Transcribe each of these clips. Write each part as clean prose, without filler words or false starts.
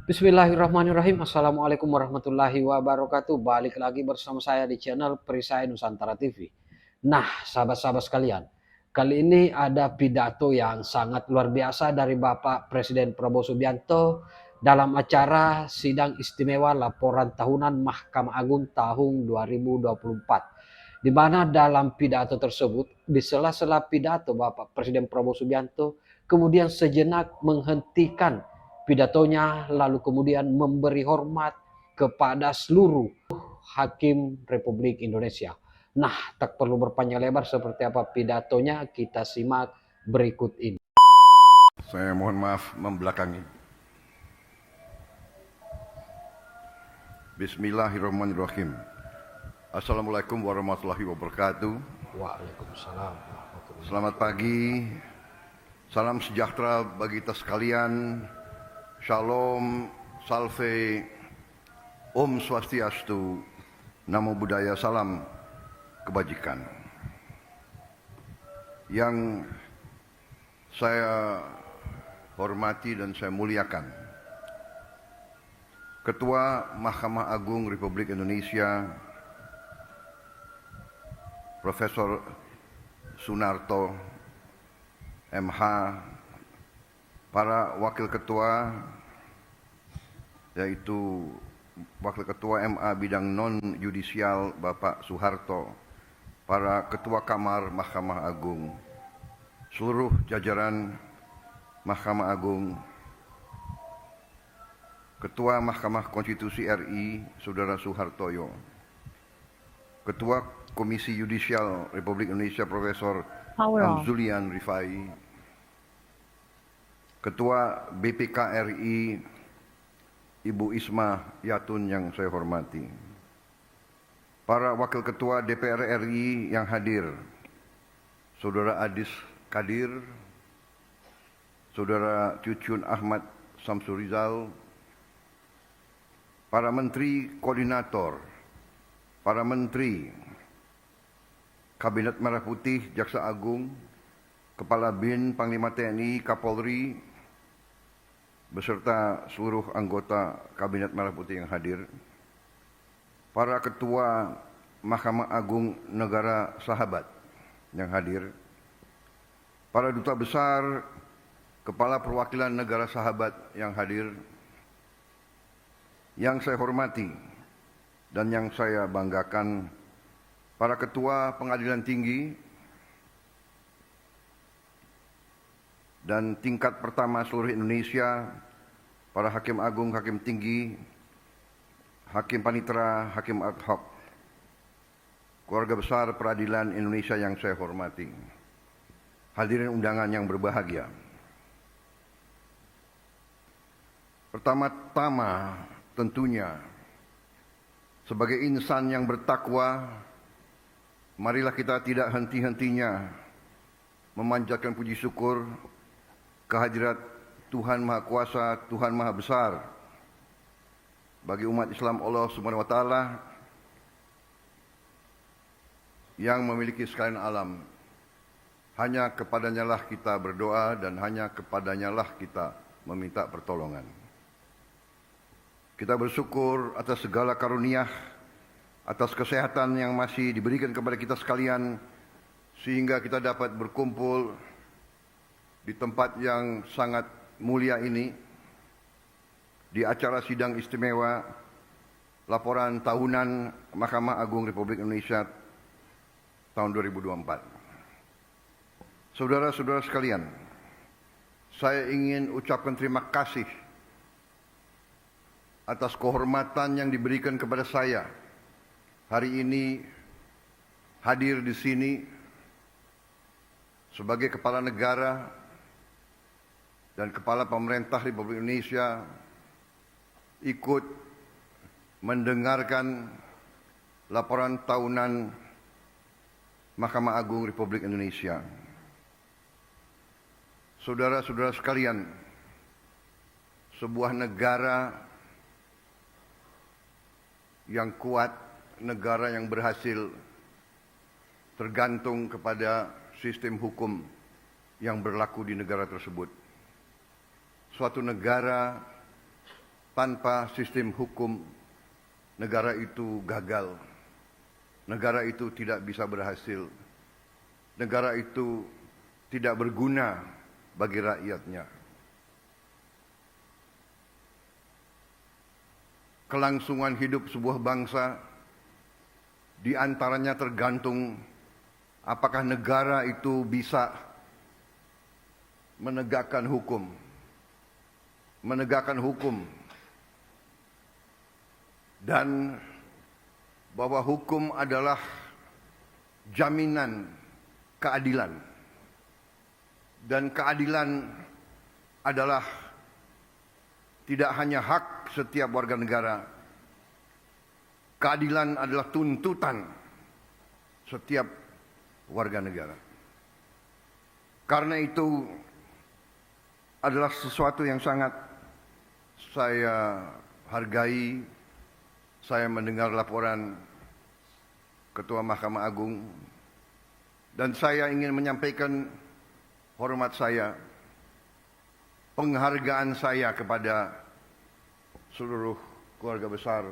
Bismillahirrahmanirrahim. Assalamualaikum warahmatullahi wabarakatuh. Balik lagi bersama saya di channel Perisai Nusantara TV. Nah, sahabat-sahabat sekalian, kali ini ada pidato yang sangat luar biasa dari Bapak Presiden Prabowo Subianto dalam acara sidang istimewa laporan tahunan Mahkamah Agung tahun 2024. Di mana dalam pidato tersebut, di sela-sela pidato Bapak Presiden Prabowo Subianto kemudian sejenak menghentikan pidatonya lalu kemudian memberi hormat kepada seluruh hakim Republik Indonesia. Nah, tak perlu berpanjang lebar seperti apa pidatonya, kita simak berikut ini. Saya mohon maaf membelakangi. Bismillahirrahmanirrahim. Assalamualaikum warahmatullahi wabarakatuh. Waalaikumsalam. Selamat pagi. Salam sejahtera bagi kita sekalian. Shalom, salve, Om Swastiastu, Namo Buddhaya, salam kebajikan. Yang saya hormati dan saya muliakan Ketua Mahkamah Agung Republik Indonesia Profesor Sunarto MH, para wakil ketua yaitu Wakil Ketua MA bidang non-yudisial Bapak Soeharto, para Ketua Kamar Mahkamah Agung, seluruh jajaran Mahkamah Agung, Ketua Mahkamah Konstitusi RI Saudara Suhartoyo, Ketua Komisi Yudisial Republik Indonesia Profesor Amzulian Rifai, Ketua BPK RI Ibu Isma Yatun yang saya hormati, para Wakil Ketua DPR RI yang hadir, Saudara Adis Kadir, Saudara Cucun Ahmad Samsurizal, para Menteri Koordinator, para Menteri Kabinet Merah Putih, Jaksa Agung, Kepala BIN, Panglima TNI, Kapolri, beserta seluruh anggota Kabinet Merah Putih yang hadir, para Ketua Mahkamah Agung Negara Sahabat yang hadir, para Duta Besar, Kepala Perwakilan Negara Sahabat yang hadir, yang saya hormati dan yang saya banggakan, para Ketua Pengadilan Tinggi dan tingkat pertama seluruh Indonesia, para Hakim Agung, Hakim Tinggi, Hakim Panitera, Hakim Ad hoc, keluarga besar peradilan Indonesia yang saya hormati, hadirin undangan yang berbahagia. Pertama-tama tentunya sebagai insan yang bertakwa, marilah kita tidak henti-hentinya memanjatkan puji syukur kehadirat Tuhan Maha Kuasa, Tuhan Maha Besar bagi umat Islam Allah Subhanahu wa taala yang memiliki sekalian alam. Hanya kepadanya lah kita berdoa dan hanya kepadanya lah kita meminta pertolongan. Kita bersyukur atas segala karunia, atas kesehatan yang masih diberikan kepada kita sekalian, sehingga kita dapat berkumpul di tempat yang sangat mulia ini, di acara sidang istimewa laporan tahunan Mahkamah Agung Republik Indonesia tahun 2024. Saudara-saudara sekalian, saya ingin ucapkan terima kasih atas kehormatan yang diberikan kepada saya hari ini hadir di sini sebagai kepala negara dan kepala pemerintah Republik Indonesia, ikut mendengarkan laporan tahunan Mahkamah Agung Republik Indonesia. Saudara-saudara sekalian, sebuah negara yang kuat, negara yang berhasil, tergantung kepada sistem hukum yang berlaku di negara tersebut. Suatu negara tanpa sistem hukum, negara itu gagal. Negara itu tidak bisa berhasil. Negara itu tidak berguna bagi rakyatnya. Kelangsungan hidup sebuah bangsa di antaranya tergantung apakah negara itu bisa menegakkan hukum. Menegakkan hukum. Dan bahwa hukum adalah jaminan keadilan. Dan keadilan adalah tidak hanya hak setiap warga negara. Keadilan adalah tuntutan setiap warga negara. Karena itu adalah sesuatu yang sangat saya hargai. Saya mendengar laporan Ketua Mahkamah Agung dan saya ingin menyampaikan hormat saya, penghargaan saya kepada seluruh keluarga besar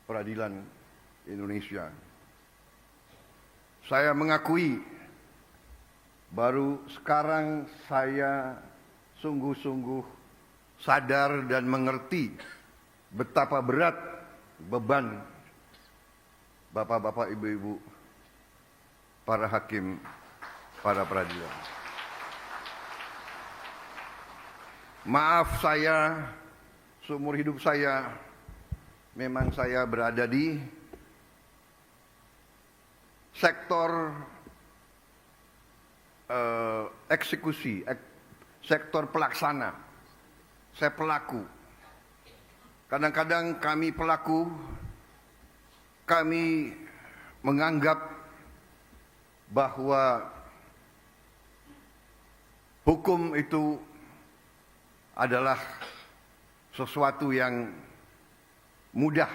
peradilan Indonesia. Saya mengakui baru sekarang saya sungguh-sungguh sadar dan mengerti betapa berat beban bapak-bapak, ibu-ibu, para hakim, para peradilan. Maaf saya, seumur hidup saya, memang saya berada di sektor eksekusi, sektor pelaksana. Saya pelaku. Kadang-kadang kami pelaku, kami menganggap bahwa hukum itu adalah sesuatu yang mudah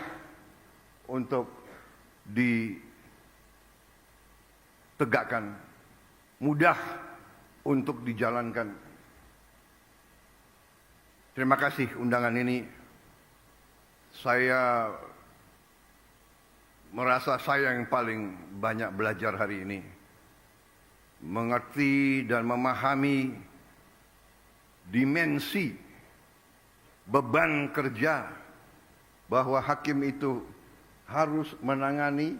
untuk ditegakkan, mudah untuk dijalankan. Terima kasih undangan ini. Saya merasa saya yang paling banyak belajar hari ini. Mengerti dan memahami dimensi beban kerja bahwa hakim itu harus menangani,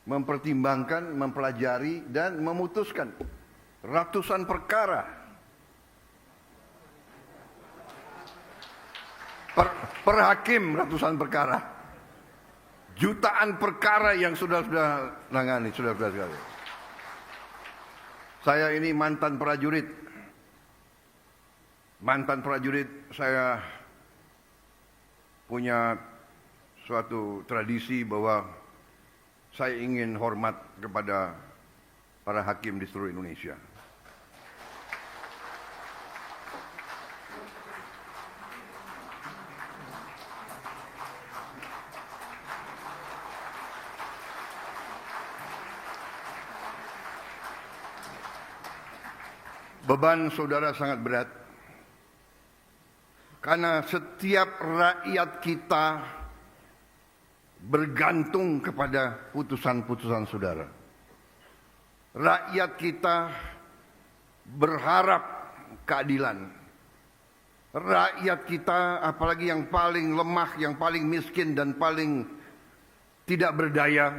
mempertimbangkan, mempelajari dan memutuskan ratusan perkara. Per hakim ratusan perkara, jutaan perkara yang sudah nangani, sudah sekali. Saya ini mantan prajurit, saya punya suatu tradisi bahwa saya ingin hormat kepada para hakim di seluruh Indonesia. Beban saudara sangat berat karena setiap rakyat kita bergantung kepada putusan-putusan saudara. Rakyat kita berharap keadilan. Rakyat kita, apalagi yang paling lemah, yang paling miskin dan paling tidak berdaya,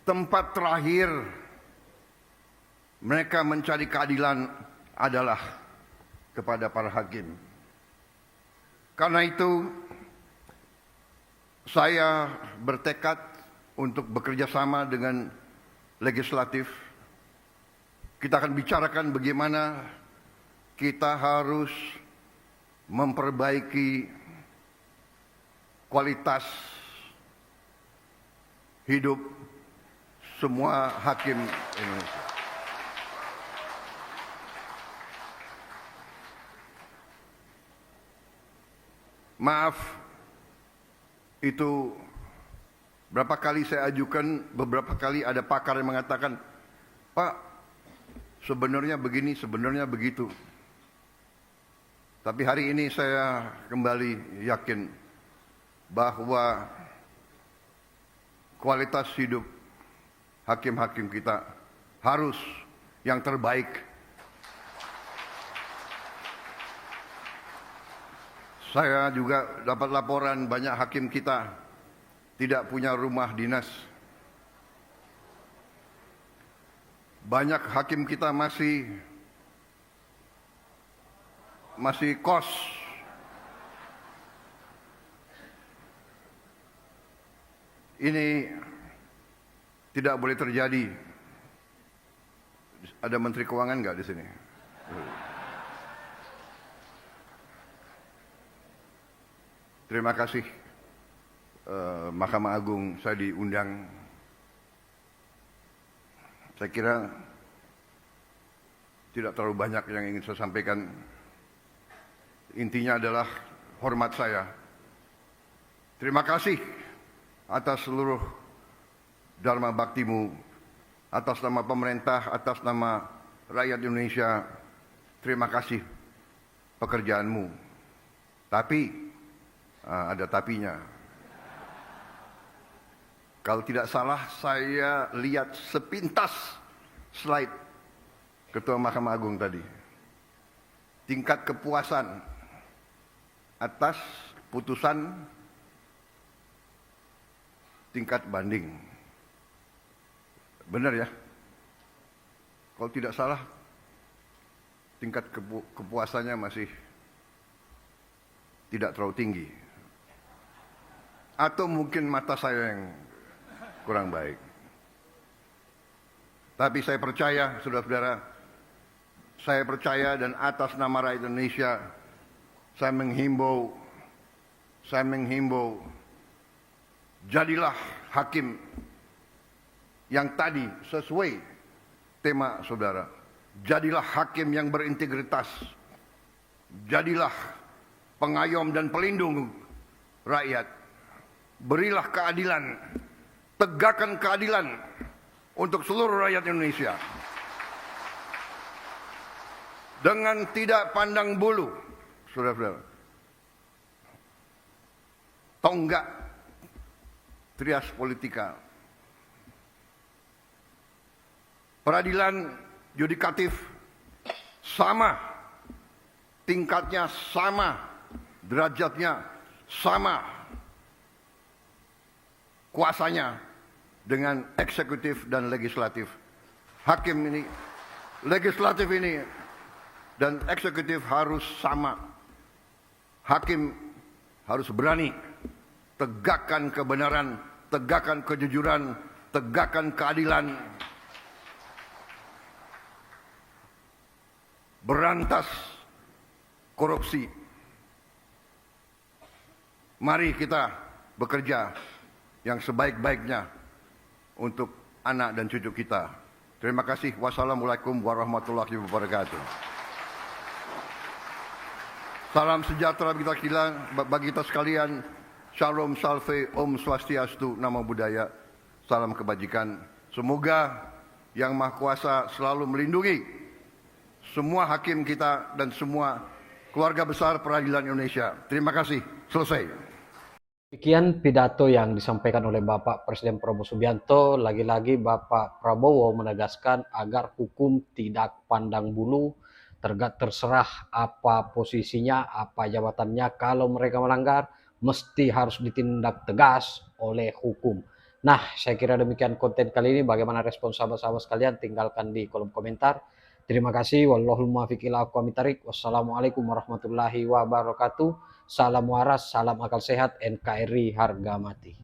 tempat terakhir mereka mencari keadilan adalah kepada para hakim. Karena itu, saya bertekad untuk bekerja sama dengan legislatif. Kita akan bicarakan bagaimana kita harus memperbaiki kualitas hidup semua hakim Indonesia. Maaf, itu berapa kali saya ajukan, beberapa kali ada pakar yang mengatakan, Pak, sebenarnya begini, sebenarnya begitu. Tapi hari ini saya kembali yakin bahwa kualitas hidup hakim-hakim kita harus yang terbaik. Saya juga dapat laporan banyak hakim kita tidak punya rumah dinas. Banyak hakim kita masih kos. Ini tidak boleh terjadi. Ada Menteri Keuangan nggak di sini? Terima kasih Mahkamah Agung, saya diundang. Saya kira tidak terlalu banyak yang ingin saya sampaikan. Intinya adalah hormat saya. Terima kasih atas seluruh dharma baktimu, atas nama pemerintah, atas nama rakyat Indonesia. Terima kasih pekerjaanmu. Tapi ada tapinya. Kalau tidak salah, saya lihat sepintas slide Ketua Mahkamah Agung tadi. Tingkat kepuasan atas putusan tingkat banding. Benar ya? Kalau tidak salah, tingkat kepuasannya masih tidak terlalu tinggi. Atau mungkin mata saya yang kurang baik. Tapi saya percaya, saudara-saudara, saya percaya dan atas nama rakyat Indonesia, saya menghimbau, jadilah hakim yang tadi sesuai tema saudara. Jadilah hakim yang berintegritas. Jadilah pengayom dan pelindung rakyat. Berilah keadilan. Tegakkan keadilan untuk seluruh rakyat Indonesia. Dengan tidak pandang bulu, saudara-saudara. Tonggak trias politika. Peradilan yudikatif sama, tingkatnya sama, derajatnya sama, kuasanya dengan eksekutif dan legislatif. Hakim ini, legislatif ini, dan eksekutif harus sama. Hakim harus berani tegakkan kebenaran, tegakkan kejujuran, tegakkan keadilan. Berantas korupsi. Mari kita bekerja yang sebaik-baiknya untuk anak dan cucu kita. Terima kasih. Wassalamualaikum warahmatullahi wabarakatuh. Salam sejahtera bagi kita sekalian. Shalom, salve, om swastiastu, namo buddhaya. Salam kebajikan. Semoga Yang Maha Kuasa selalu melindungi semua hakim kita dan semua keluarga besar peradilan Indonesia. Terima kasih. Selesai. Demikian pidato yang disampaikan oleh Bapak Presiden Prabowo Subianto. Lagi-lagi Bapak Prabowo menegaskan agar hukum tidak pandang bulu, terserah apa posisinya, apa jabatannya, kalau mereka melanggar mesti harus ditindak tegas oleh hukum. Nah, saya kira demikian konten kali ini. Bagaimana respon sahabat-sahabat sekalian? Tinggalkan di kolom komentar. Terima kasih. Wallahul muwaffiq ila aqwamit thoriq. Wassalamualaikum warahmatullahi wabarakatuh. Salam waras, salam akal sehat, NKRI harga mati.